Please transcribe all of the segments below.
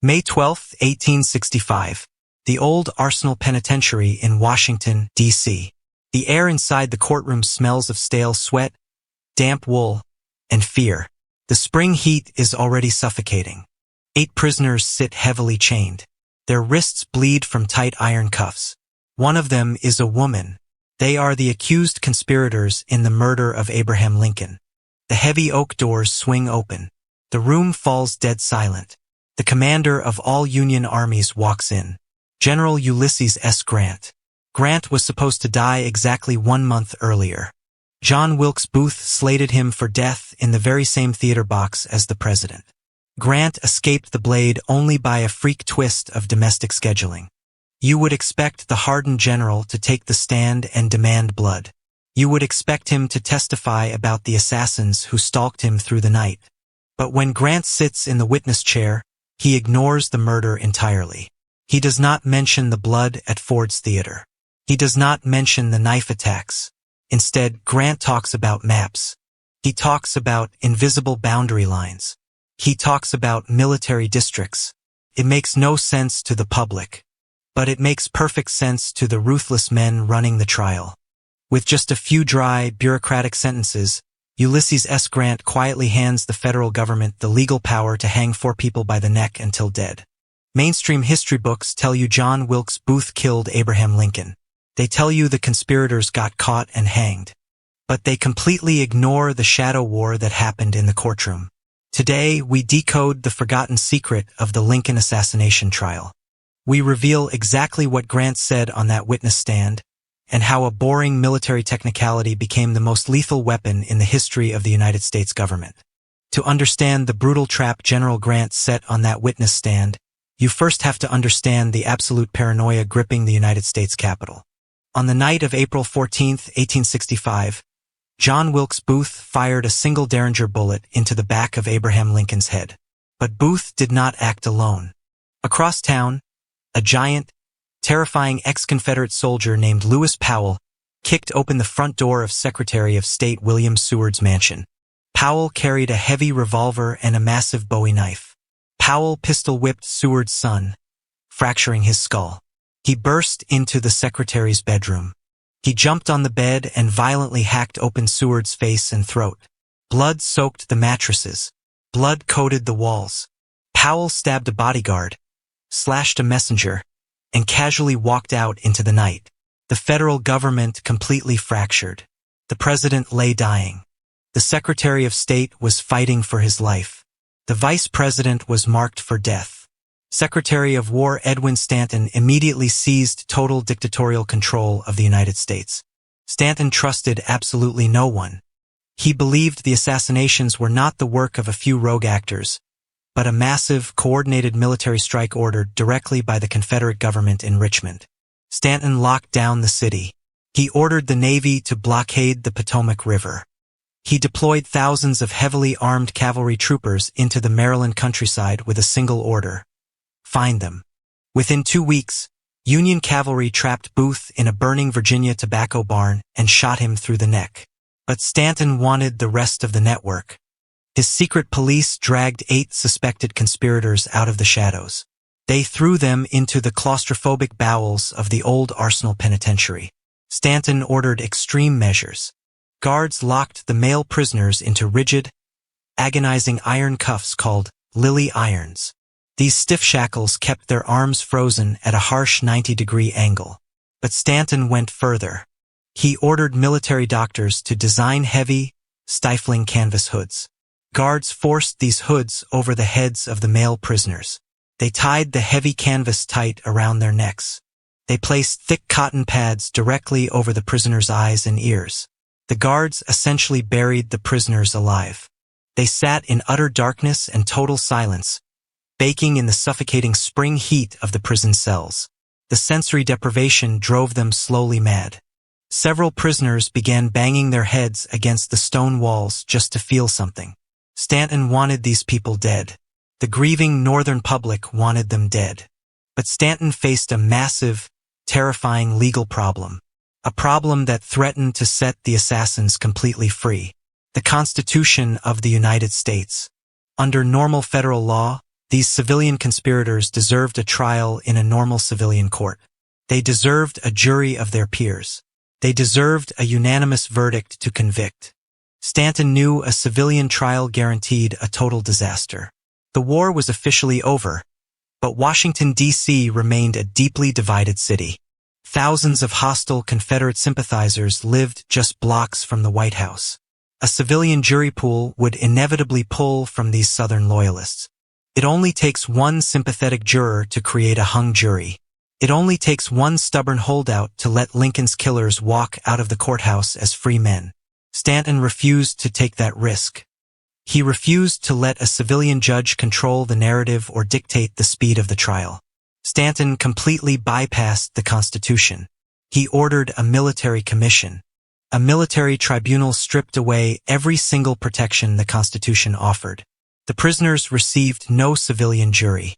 May 12, 1865. The old Arsenal Penitentiary in Washington, D.C. The air inside the courtroom smells of stale sweat, damp wool, and fear. The spring heat is already suffocating. 8 prisoners sit heavily chained. Their wrists bleed from tight iron cuffs. One of them is a woman. They are the accused conspirators in the murder of Abraham Lincoln. The heavy oak doors swing open. The room falls dead silent. The commander of all Union armies walks in. General Ulysses S. Grant. Grant was supposed to die exactly 1 month earlier. John Wilkes Booth slated him for death in the very same theater box as the president. Grant escaped the blade only by a freak twist of domestic scheduling. You would expect the hardened general to take the stand and demand blood. You would expect him to testify about the assassins who stalked him through the night. But when Grant sits in the witness chair, he ignores the murder entirely. He does not mention the blood at Ford's Theater. He does not mention the knife attacks. Instead, Grant talks about maps. He talks about invisible boundary lines. He talks about military districts. It makes no sense to the public, but it makes perfect sense to the ruthless men running the trial. With just a few dry, bureaucratic sentences, Ulysses S. Grant quietly hands the federal government the legal power to hang 4 people by the neck until dead. Mainstream history books tell you John Wilkes Booth killed Abraham Lincoln. They tell you the conspirators got caught and hanged. But they completely ignore the shadow war that happened in the courtroom. Today, we decode the forgotten secret of the Lincoln assassination trial. We reveal exactly what Grant said on that witness stand, and how a boring military technicality became the most lethal weapon in the history of the United States government. To understand the brutal trap General Grant set on that witness stand, you first have to understand the absolute paranoia gripping the United States Capitol. On the night of April 14, 1865, John Wilkes Booth fired a single Derringer bullet into the back of Abraham Lincoln's head. But Booth did not act alone. Across town, a giant, terrifying ex-Confederate soldier named Lewis Powell kicked open the front door of Secretary of State William Seward's mansion. Powell carried a heavy revolver and a massive Bowie knife. Powell pistol-whipped Seward's son, fracturing his skull. He burst into the secretary's bedroom. He jumped on the bed and violently hacked open Seward's face and throat. Blood soaked the mattresses. Blood coated the walls. Powell stabbed a bodyguard, slashed a messenger, and casually walked out into the night. The federal government completely fractured. The president lay dying. The Secretary of State was fighting for his life. The vice president was marked for death. Secretary of War Edwin Stanton immediately seized total dictatorial control of the United States. Stanton trusted absolutely no one. He believed the assassinations were not the work of a few rogue actors, but a massive, coordinated military strike ordered directly by the Confederate government in Richmond. Stanton locked down the city. He ordered the Navy to blockade the Potomac River. He deployed thousands of heavily armed cavalry troopers into the Maryland countryside with a single order: find them. Within 2 weeks, Union cavalry trapped Booth in a burning Virginia tobacco barn and shot him through the neck. But Stanton wanted the rest of the network. His secret police dragged 8 suspected conspirators out of the shadows. They threw them into the claustrophobic bowels of the old Arsenal Penitentiary. Stanton ordered extreme measures. Guards locked the male prisoners into rigid, agonizing iron cuffs called lily irons. These stiff shackles kept their arms frozen at a harsh 90-degree angle. But Stanton went further. He ordered military doctors to design heavy, stifling canvas hoods. Guards forced these hoods over the heads of the male prisoners. They tied the heavy canvas tight around their necks. They placed thick cotton pads directly over the prisoners' eyes and ears. The guards essentially buried the prisoners alive. They sat in utter darkness and total silence, baking in the suffocating spring heat of the prison cells. The sensory deprivation drove them slowly mad. Several prisoners began banging their heads against the stone walls just to feel something. Stanton wanted these people dead. The grieving Northern public wanted them dead. But Stanton faced a massive, terrifying legal problem. A problem that threatened to set the assassins completely free. The Constitution of the United States. Under normal federal law, These civilian conspirators deserved a trial in a normal civilian court. They deserved a jury of their peers. They deserved a unanimous verdict to convict. Stanton knew a civilian trial guaranteed a total disaster. The war was officially over, but Washington, D.C. remained a deeply divided city. Thousands of hostile Confederate sympathizers lived just blocks from the White House. A civilian jury pool would inevitably pull from these Southern loyalists. It only takes one sympathetic juror to create a hung jury. It only takes one stubborn holdout to let Lincoln's killers walk out of the courthouse as free men. Stanton refused to take that risk. He refused to let a civilian judge control the narrative or dictate the speed of the trial. Stanton completely bypassed the Constitution. He ordered a military commission. A military tribunal stripped away every single protection the Constitution offered. The prisoners received no civilian jury.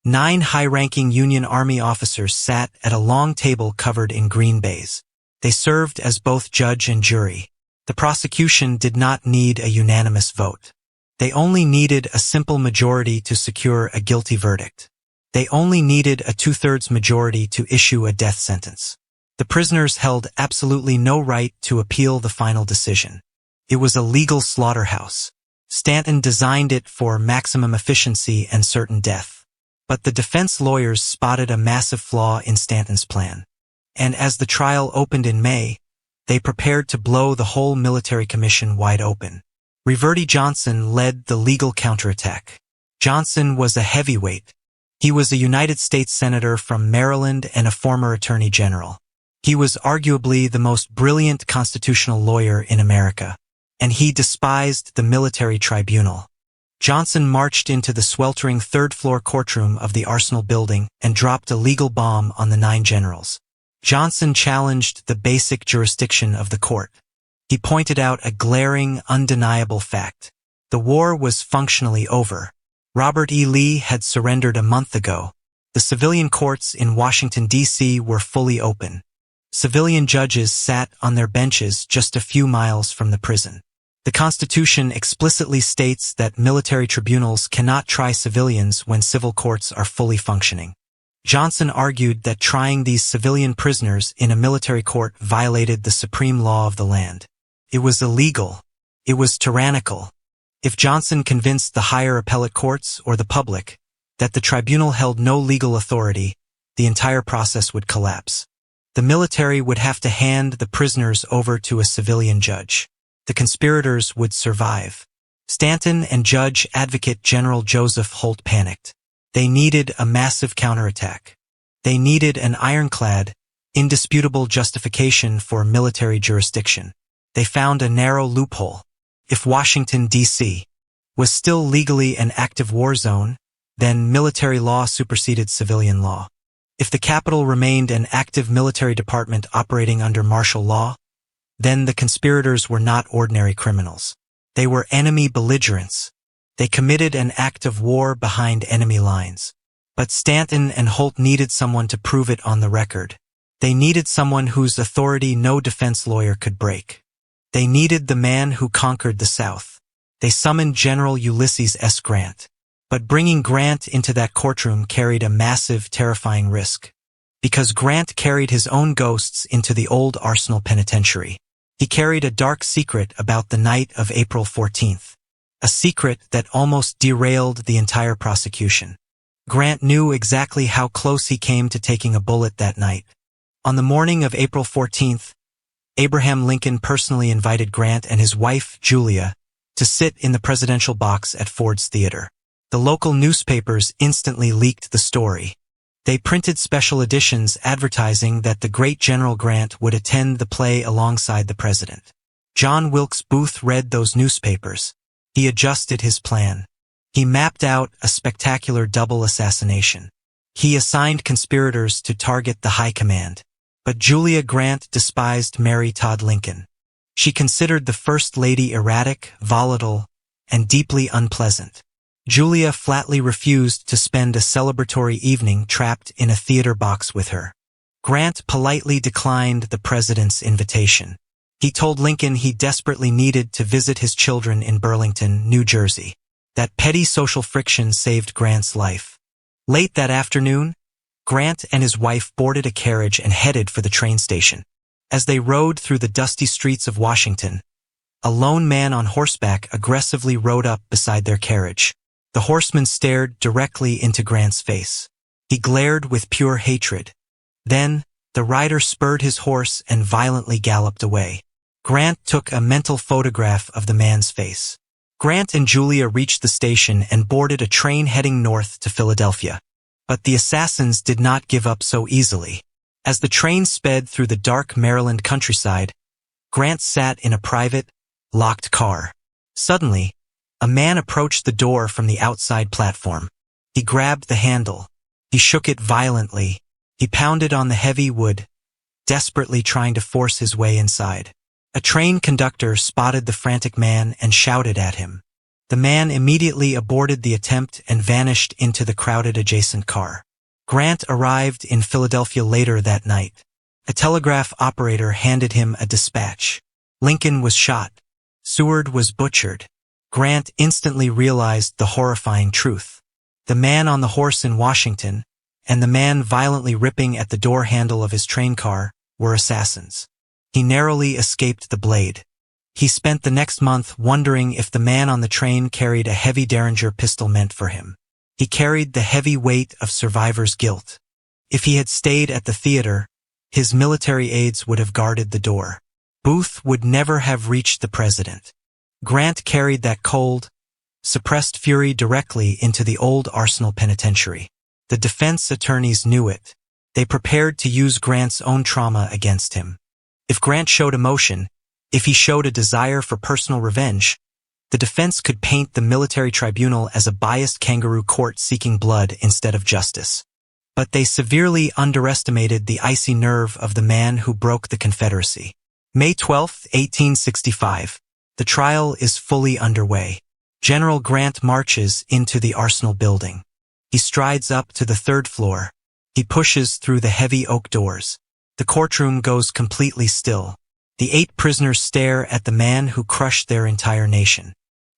9 high-ranking Union Army officers sat at a long table covered in green baize. They served as both judge and jury. The prosecution did not need a unanimous vote. They only needed a simple majority to secure a guilty verdict. They only needed a 2/3 majority to issue a death sentence. The prisoners held absolutely no right to appeal the final decision. It was a legal slaughterhouse. Stanton designed it for maximum efficiency and certain death. But the defense lawyers spotted a massive flaw in Stanton's plan. And as the trial opened in May, they prepared to blow the whole military commission wide open. Reverdy Johnson led the legal counterattack. Johnson was a heavyweight. He was a United States Senator from Maryland and a former Attorney General. He was arguably the most brilliant constitutional lawyer in America, and he despised the military tribunal. Johnson marched into the sweltering third-floor courtroom of the Arsenal building and dropped a legal bomb on the 9 generals. Johnson challenged the basic jurisdiction of the court. He pointed out a glaring, undeniable fact. The war was functionally over. Robert E. Lee had surrendered a month ago. The civilian courts in Washington, D.C. were fully open. Civilian judges sat on their benches just a few miles from the prison. The Constitution explicitly states that military tribunals cannot try civilians when civil courts are fully functioning. Johnson argued that trying these civilian prisoners in a military court violated the supreme law of the land. It was illegal. It was tyrannical. If Johnson convinced the higher appellate courts or the public that the tribunal held no legal authority, the entire process would collapse. The military would have to hand the prisoners over to a civilian judge. The conspirators would survive. Stanton and Judge Advocate General Joseph Holt panicked. They needed a massive counterattack. They needed an ironclad, indisputable justification for military jurisdiction. They found a narrow loophole. If Washington, D.C. was still legally an active war zone, then military law superseded civilian law. If the capital remained an active military department operating under martial law, then the conspirators were not ordinary criminals. They were enemy belligerents. They committed an act of war behind enemy lines. But Stanton and Holt needed someone to prove it on the record. They needed someone whose authority no defense lawyer could break. They needed the man who conquered the South. They summoned General Ulysses S. Grant. But bringing Grant into that courtroom carried a massive, terrifying risk. Because Grant carried his own ghosts into the old Arsenal Penitentiary. He carried a dark secret about the night of April 14th. A secret that almost derailed the entire prosecution. Grant knew exactly how close he came to taking a bullet that night. On the morning of April 14th, Abraham Lincoln personally invited Grant and his wife, Julia, to sit in the presidential box at Ford's Theater. The local newspapers instantly leaked the story. They printed special editions advertising that the great General Grant would attend the play alongside the president. John Wilkes Booth read those newspapers. He adjusted his plan. He mapped out a spectacular double assassination. He assigned conspirators to target the high command. But Julia Grant despised Mary Todd Lincoln. She considered the First Lady erratic, volatile, and deeply unpleasant. Julia flatly refused to spend a celebratory evening trapped in a theater box with her. Grant politely declined the president's invitation. He told Lincoln he desperately needed to visit his children in Burlington, New Jersey. That petty social friction saved Grant's life. Late that afternoon, Grant and his wife boarded a carriage and headed for the train station. As they rode through the dusty streets of Washington, a lone man on horseback aggressively rode up beside their carriage. The horseman stared directly into Grant's face. He glared with pure hatred. Then, the rider spurred his horse and violently galloped away. Grant took a mental photograph of the man's face. Grant and Julia reached the station and boarded a train heading north to Philadelphia. But the assassins did not give up so easily. As the train sped through the dark Maryland countryside, Grant sat in a private, locked car. Suddenly, a man approached the door from the outside platform. He grabbed the handle. He shook it violently. He pounded on the heavy wood, desperately trying to force his way inside. A train conductor spotted the frantic man and shouted at him. The man immediately aborted the attempt and vanished into the crowded adjacent car. Grant arrived in Philadelphia later that night. A telegraph operator handed him a dispatch. Lincoln was shot. Seward was butchered. Grant instantly realized the horrifying truth. The man on the horse in Washington and the man violently ripping at the door handle of his train car were assassins. He narrowly escaped the blade. He spent the next month wondering if the man on the train carried a heavy Derringer pistol meant for him. He carried the heavy weight of survivor's guilt. If he had stayed at the theater, his military aides would have guarded the door. Booth would never have reached the president. Grant carried that cold, suppressed fury directly into the old Arsenal Penitentiary. The defense attorneys knew it. They prepared to use Grant's own trauma against him. If Grant showed emotion, if he showed a desire for personal revenge, the defense could paint the military tribunal as a biased kangaroo court seeking blood instead of justice. But they severely underestimated the icy nerve of the man who broke the Confederacy. May 12, 1865. The trial is fully underway. General Grant marches into the Arsenal building. He strides up to the third floor. He pushes through the heavy oak doors. The courtroom goes completely still. The 8 prisoners stare at the man who crushed their entire nation.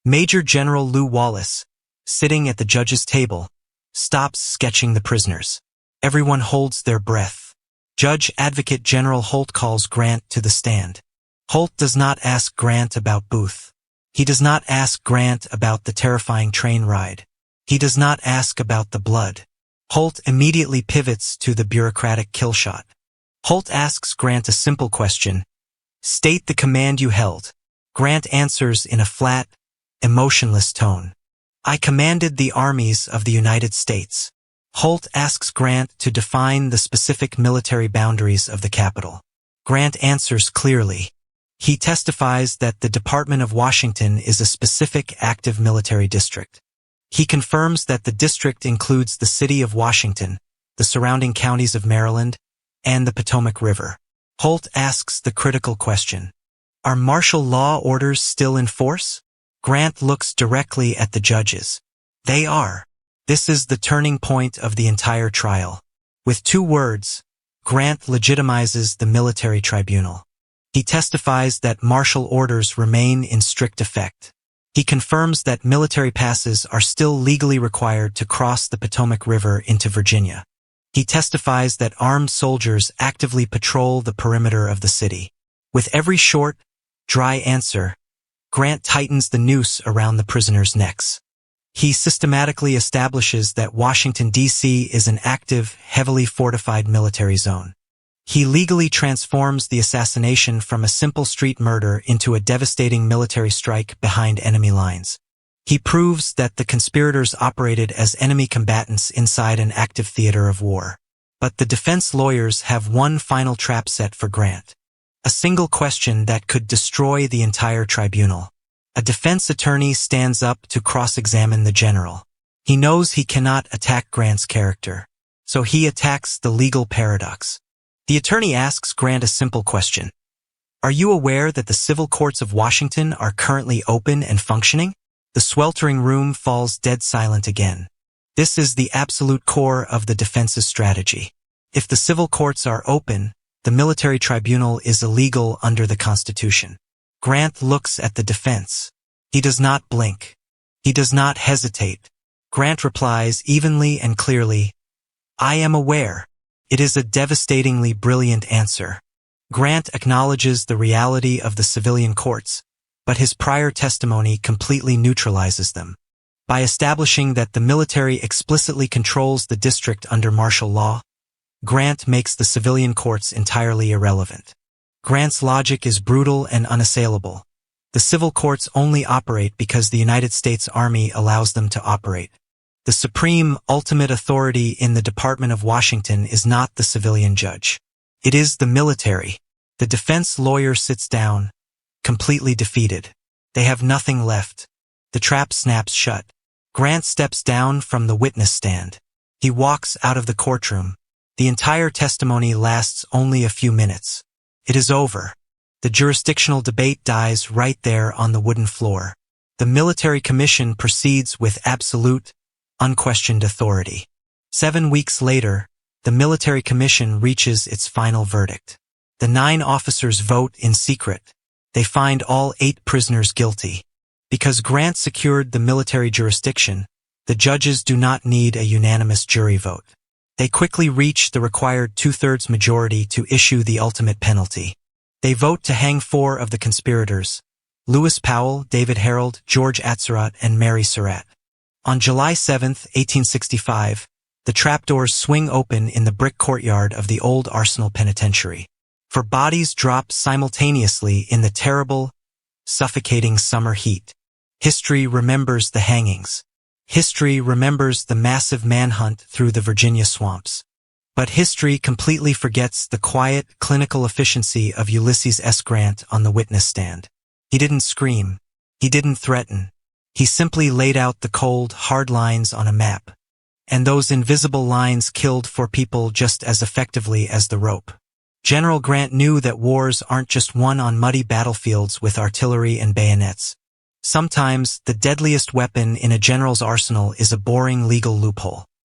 Major General Lew Wallace, sitting at the judge's table, stops sketching the prisoners. Everyone holds their breath. Judge Advocate General Holt calls Grant to the stand. Holt does not ask Grant about Booth. He does not ask Grant about the terrifying train ride. He does not ask about the blood. Holt immediately pivots to the bureaucratic kill shot. Holt asks Grant a simple question. State the command you held. Grant answers in a flat, emotionless tone. I commanded the armies of the United States. Holt asks Grant to define the specific military boundaries of the capital. Grant answers clearly. He testifies that the Department of Washington is a specific active military district. He confirms that the district includes the city of Washington, the surrounding counties of Maryland, and the Potomac River. Holt asks the critical question. Are martial law orders still in force? Grant looks directly at the judges. They are. This is the turning point of the entire trial. With 2 words, Grant legitimizes the military tribunal. He testifies that martial orders remain in strict effect. He confirms that military passes are still legally required to cross the Potomac River into Virginia. He testifies that armed soldiers actively patrol the perimeter of the city. With every short, dry answer, Grant tightens the noose around the prisoners' necks. He systematically establishes that Washington, D.C. is an active, heavily fortified military zone. He legally transforms the assassination from a simple street murder into a devastating military strike behind enemy lines. He proves that the conspirators operated as enemy combatants inside an active theater of war. But the defense lawyers have one final trap set for Grant. A single question that could destroy the entire tribunal. A defense attorney stands up to cross-examine the general. He knows he cannot attack Grant's character, so he attacks the legal paradox. The attorney asks Grant a simple question. Are you aware that the civil courts of Washington are currently open and functioning? The sweltering room falls dead silent again. This is the absolute core of the defense's strategy. If the civil courts are open, the military tribunal is illegal under the Constitution. Grant looks at the defense. He does not blink. He does not hesitate. Grant replies evenly and clearly, "I am aware." It is a devastatingly brilliant answer. Grant acknowledges the reality of the civilian courts, but his prior testimony completely neutralizes them. By establishing that the military explicitly controls the district under martial law, Grant makes the civilian courts entirely irrelevant. Grant's logic is brutal and unassailable. The civil courts only operate because the United States Army allows them to operate. The supreme, ultimate authority in the Department of Washington is not the civilian judge. It is the military. The defense lawyer sits down, completely defeated. They have nothing left. The trap snaps shut. Grant steps down from the witness stand. He walks out of the courtroom. The entire testimony lasts only a few minutes. It is over. The jurisdictional debate dies right there on the wooden floor. The military commission proceeds with absolute, unquestioned authority. 7 weeks later, the military commission reaches its final verdict. The 9 officers vote in secret. They find all 8 prisoners guilty. Because Grant secured the military jurisdiction, the judges do not need a unanimous jury vote. They quickly reach the required 2/3 majority to issue the ultimate penalty. They vote to hang 4 of the conspirators: Lewis Powell, David Harold, George Atzerodt, and Mary Surratt. On July 7, 1865, the trapdoors swing open in the brick courtyard of the old Arsenal Penitentiary. 4 bodies drop simultaneously in the terrible, suffocating summer heat. History remembers the hangings. History remembers the massive manhunt through the Virginia swamps. But history completely forgets the quiet, clinical efficiency of Ulysses S. Grant on the witness stand. He didn't scream. He didn't threaten. He simply laid out the cold, hard lines on a map. And those invisible lines killed 4 people just as effectively as the rope. General Grant knew that wars aren't just won on muddy battlefields with artillery and bayonets. Sometimes, the deadliest weapon in a general's arsenal is a boring legal loophole.